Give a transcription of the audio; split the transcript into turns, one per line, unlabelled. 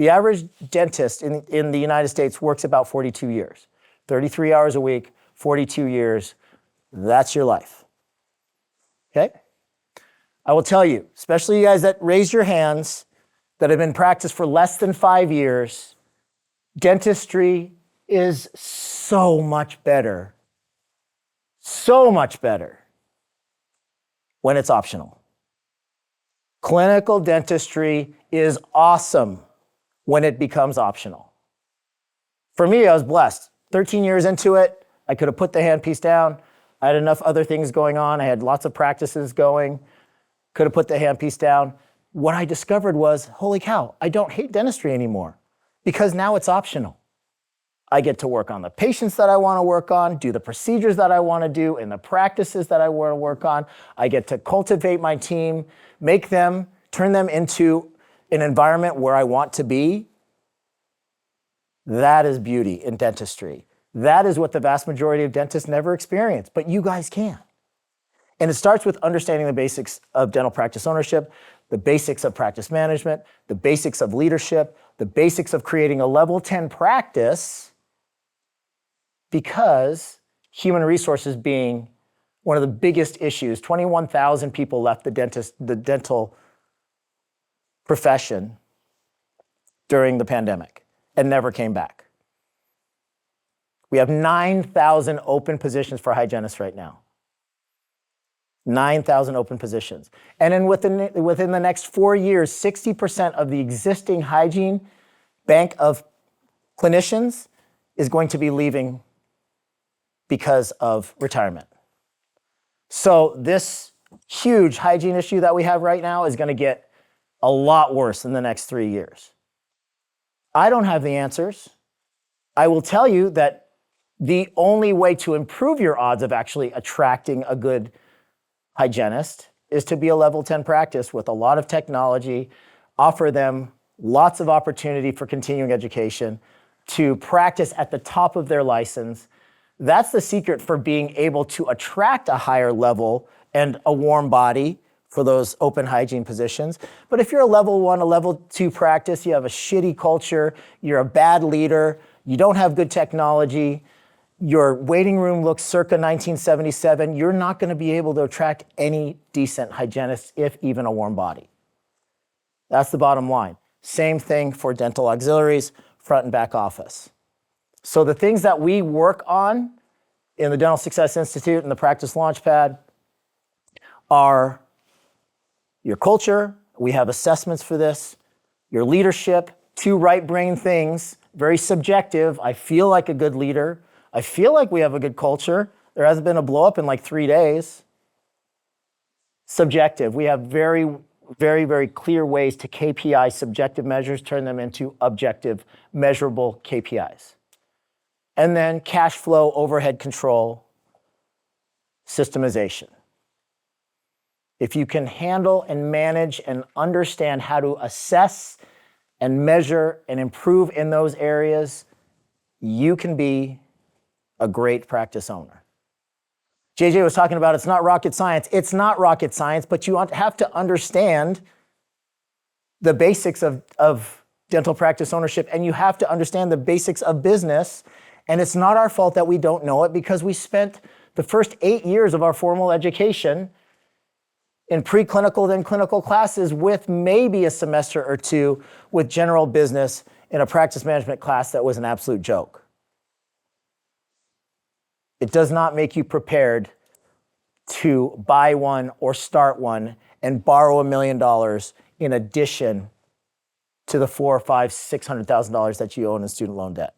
The average dentist in the United States works about 42 years. 33 hours a week, 42 years, that's your life. Okay? I will tell you, especially you guys that raise your hands, that have been practiced for less than 5 years, dentistry is so much better when it's optional. Clinical dentistry is awesome when it becomes optional. For me, I was blessed. 13 years into it, I could have put the handpiece down. I had enough other things going on. I had lots of practices going. Could have put the handpiece down. What I discovered was, holy cow, I don't hate dentistry anymore because now it's optional. I get to work on the patients that I want to work on, do the procedures that I want to do, and the practices that I want to work on. I get to cultivate my team, make them, turn them into an environment where I want to be. That is beauty in dentistry. That is what the vast majority of dentists never experience, but you guys can. And it starts with understanding the basics of dental practice ownership, the basics of practice management, the basics of leadership, the basics of creating a level 10 practice, because human resources being one of the biggest issues. 21,000 people left the dental profession during the pandemic and never came back. We have 9,000 open positions for hygienists right now. 9,000 open positions. And then within the next 4 years, 60% of the existing hygiene bank of clinicians is going to be leaving because of retirement. So this huge hygiene issue that we have right now is going to get a lot worse in the next 3 years. I don't have the answers. I will tell you that the only way to improve your odds of actually attracting a good hygienist is to be a level 10 practice with a lot of technology, offer them lots of opportunity for continuing education, to practice at the top of their license. That's the secret for being able to attract a higher level and a warm body for those open hygiene positions. But if you're a level 1, a level 2 practice, you have a shitty culture, you're a bad leader, you don't have good technology, your waiting room looks circa 1977, you're not going to be able to attract any decent hygienists, if even a warm body. That's the bottom line. Same thing for dental auxiliaries, front and back office. So the things that we work on in the Dental Success Institute and the Practice Launchpad are your culture. We have assessments for this. Your leadership, 2 right brain things, very subjective. I feel like a good leader. I feel like we have a good culture. There hasn't been a blow up in like 3 days. Subjective. We have very, very, very clear ways to KPI subjective measures, turn them into objective, measurable KPIs. And then cash flow, overhead control, systemization. If you can handle and manage and understand how to assess and measure and improve in those areas, you can be a great practice owner. JJ was talking about it's not rocket science. It's not rocket science, but you have to understand the basics of dental practice ownership, and you have to understand the basics of business. And it's not our fault that we don't know it, because we spent the first 8 years of our formal education in preclinical, then clinical classes, with maybe a semester or 2 with general business in a practice management class that was an absolute joke. It does not make you prepared to buy one or start one and borrow $1 million in addition to the $400,000, $500,000, $600,000 that you own in student loan debt.